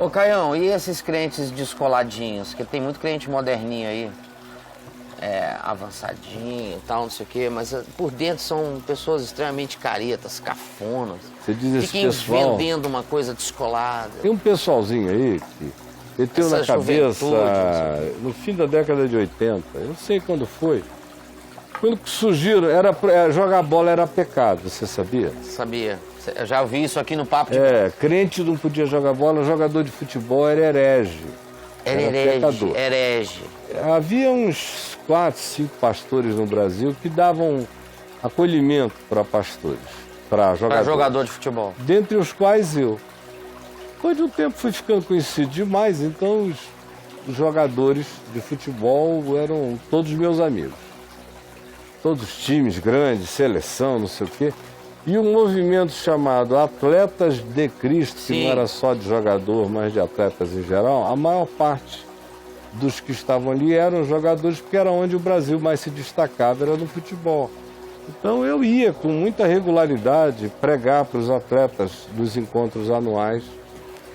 Ô Caião, e esses crentes descoladinhos? Que tem muito crente moderninho aí, avançadinho e tal, não sei o quê, mas por dentro são pessoas extremamente caretas, cafonas. Você diz esse Fiquem pessoal... vendendo uma coisa descolada. Tem um pessoalzinho aí que meteu na cabeça no fim da década de 80, eu não sei quando foi. Quando surgiram, jogar bola era pecado, você sabia? Sabia. Eu já ouvi isso aqui no Papo de... Crente não podia jogar bola, jogador de futebol era herege. Era herege. Havia uns 4, 5 pastores no Brasil que davam acolhimento para pastores, para jogador de futebol. Dentre os quais eu. Depois de um tempo fui ficando conhecido demais, então os jogadores de futebol eram todos meus amigos. Todos os times grandes, seleção, não sei o quê. E um movimento chamado Atletas de Cristo, que não era só de jogador, mas de atletas em geral, a maior parte dos que estavam ali eram jogadores, porque era onde o Brasil mais se destacava, era no futebol. Então eu ia com muita regularidade pregar para os atletas dos encontros anuais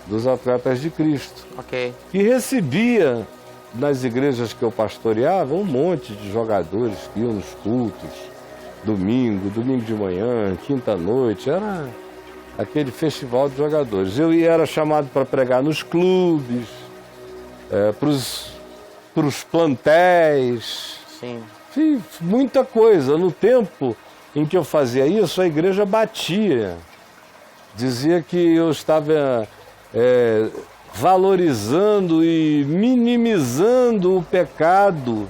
dos Atletas de Cristo. Ok. E recebia nas igrejas que eu pastoreava um monte de jogadores que iam nos cultos, domingo de manhã, quinta-noite, era aquele festival de jogadores. Eu era chamado para pregar nos clubes, para os plantéis. Sim. Enfim, muita coisa. No tempo em que eu fazia isso, a igreja batia. Dizia que eu estava valorizando e minimizando o pecado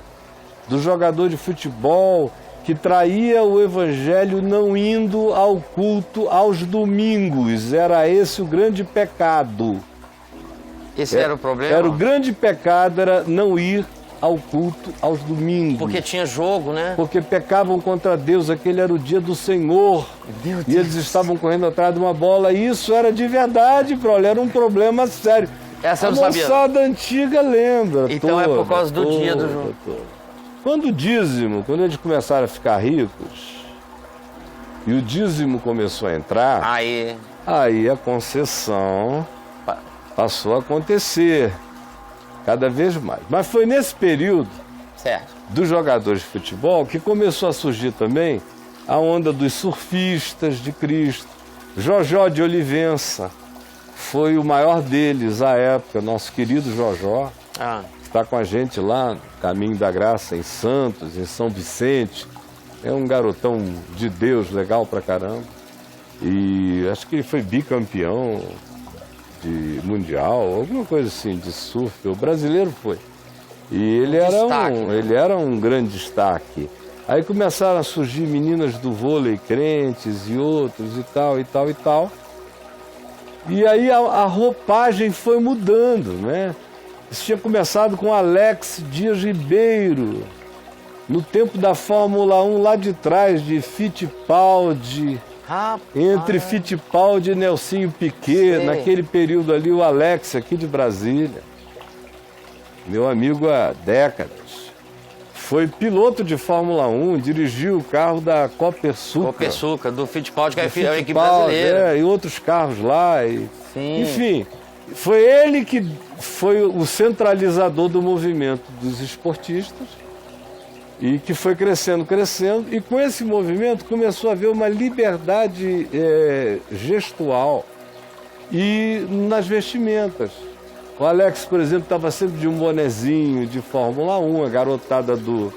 do jogador de futebol que traía o evangelho não indo ao culto aos domingos. Era esse o grande pecado. Esse era o problema? Era o grande pecado, era não ir ao culto aos domingos. Porque tinha jogo, né? Porque pecavam contra Deus, aquele era o dia do Senhor. Meu Deus. E eles estavam correndo atrás de uma bola, e isso era de verdade, era um problema sério. Essa eu a não sabia. moçada antiga lembra. Então é por causa do dia do jogo. Quando o dízimo, quando eles começaram a ficar ricos, e o dízimo começou a entrar, aí a concessão passou a acontecer cada vez mais. Mas foi nesse período dos jogadores de futebol que começou a surgir também a onda dos surfistas de Cristo. Jojó de Olivença foi o maior deles à época, nosso querido Jojó. Está com a gente lá no Caminho da Graça, em Santos, em São Vicente. É um garotão de Deus, legal pra caramba. E acho que ele foi bicampeão de mundial, alguma coisa assim, de surf. O brasileiro foi. E ele era um grande destaque. Aí começaram a surgir meninas do vôlei crentes e outros e tal, e tal, e tal. E aí a roupagem foi mudando, né? Isso tinha começado com Alex Dias Ribeiro, no tempo da Fórmula 1, lá de trás, de Fittipaldi, entre Fittipaldi e Nelsinho Piquet, naquele período ali, o Alex, aqui de Brasília, meu amigo há décadas, foi piloto de Fórmula 1, dirigiu o carro da Copersucar, do Fittipaldi, que é a equipe brasileira. E outros carros lá, enfim... Foi ele que foi o centralizador do movimento dos esportistas e que foi crescendo, e com esse movimento começou a haver uma liberdade gestual e nas vestimentas. O Alex, por exemplo, estava sempre de um bonezinho de Fórmula 1, a garotada do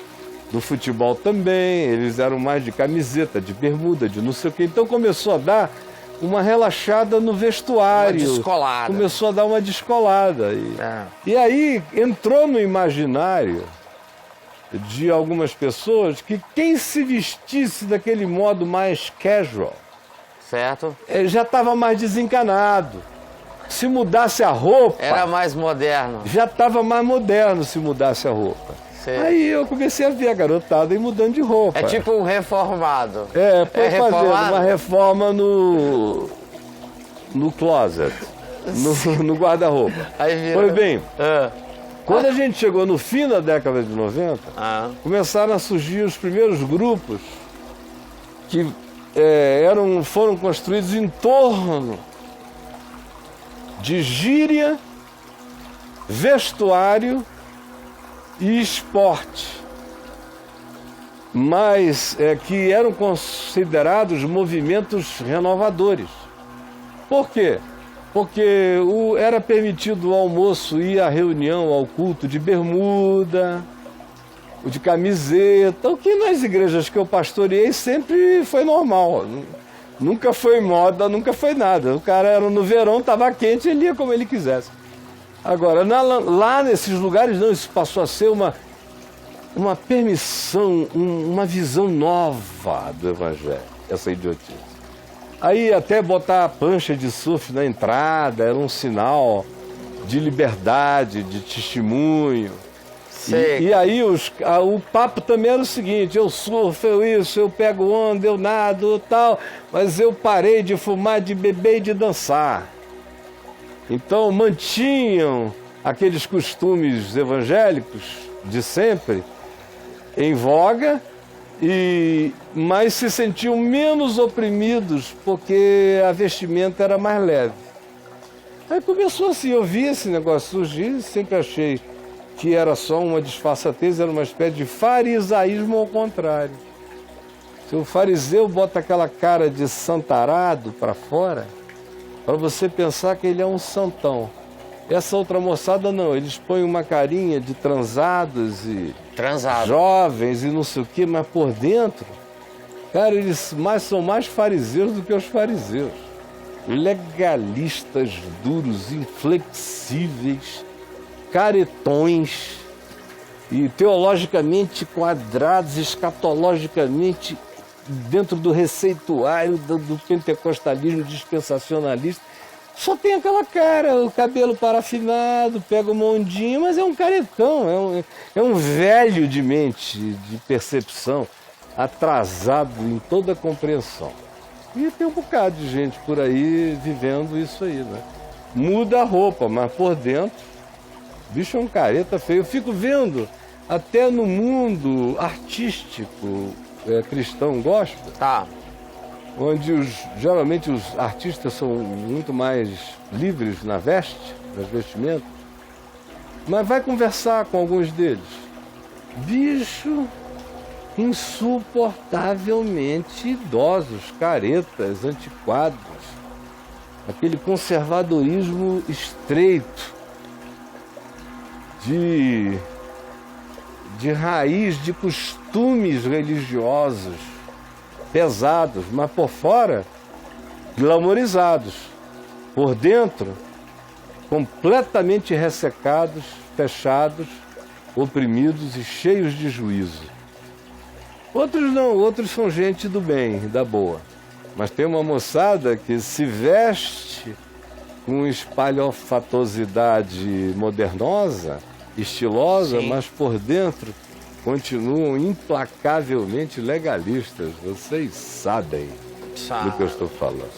futebol também, eles eram mais de camiseta, de bermuda, de não sei o quê. Então começou a dar uma relaxada no vestuário. Uma descolada. Começou a dar uma descolada. E aí entrou no imaginário de algumas pessoas que quem se vestisse daquele modo mais casual já estava mais desencanado. Se mudasse a roupa... Era mais moderno. Já estava mais moderno se mudasse a roupa. Aí eu comecei a ver a garotada aí mudando de roupa. É tipo um reformado. Foi fazendo uma reforma no closet, no guarda-roupa. Pois bem, quando a gente chegou no fim da década de 90, começaram a surgir os primeiros grupos que foram construídos em torno de gíria, vestuário e esporte, mas que eram considerados movimentos renovadores. Por quê? Porque era permitido o almoço ir à reunião, ao culto de bermuda, de camiseta, o que nas igrejas que eu pastoreei sempre foi normal. Nunca foi moda, nunca foi nada. O cara era no verão, estava quente, ele ia como ele quisesse. Agora, lá nesses lugares, não, isso passou a ser uma permissão, uma visão nova do Evangelho, essa idiotice. Aí até botar a prancha de surf na entrada era um sinal de liberdade, de testemunho. E aí o papo também era o seguinte: eu surfo, eu pego onda, eu nado, tal, mas eu parei de fumar, de beber e de dançar. Então mantinham aqueles costumes evangélicos de sempre em voga, mas se sentiam menos oprimidos porque a vestimenta era mais leve. Aí começou assim, eu vi esse negócio surgir, sempre achei que era só uma disfarçatez, era uma espécie de farisaísmo ao contrário. Se o fariseu bota aquela cara de santarado para fora, para você pensar que ele é um santão. Essa outra moçada não, eles põem uma carinha de transados e jovens e não sei o quê, mas por dentro, cara, eles são mais fariseus do que os fariseus. Legalistas, duros, inflexíveis, caretões e teologicamente quadrados, escatologicamente dentro do receituário do pentecostalismo dispensacionalista. Só tem aquela cara, o cabelo parafinado, pega uma ondinha, mas é um caretão, é um velho de mente, de percepção, atrasado em toda a compreensão. E tem um bocado de gente por aí vivendo isso aí, né? Muda a roupa, mas por dentro, bicho é um careta feio. Eu fico vendo até no mundo artístico cristão gospel, onde geralmente os artistas são muito mais livres nas vestimentas, mas vai conversar com alguns deles. Bicho, insuportavelmente idosos, caretas, antiquados, aquele conservadorismo estreito, de raiz de costumes religiosos pesados, mas por fora glamorizados, por dentro completamente ressecados, fechados, oprimidos e cheios de juízo. Outros não, outros são gente do bem, da boa. Mas tem uma moçada que se veste com espalhafatosidade modernosa, estilosa, mas por dentro continuam implacavelmente legalistas. Vocês sabem do que eu estou falando.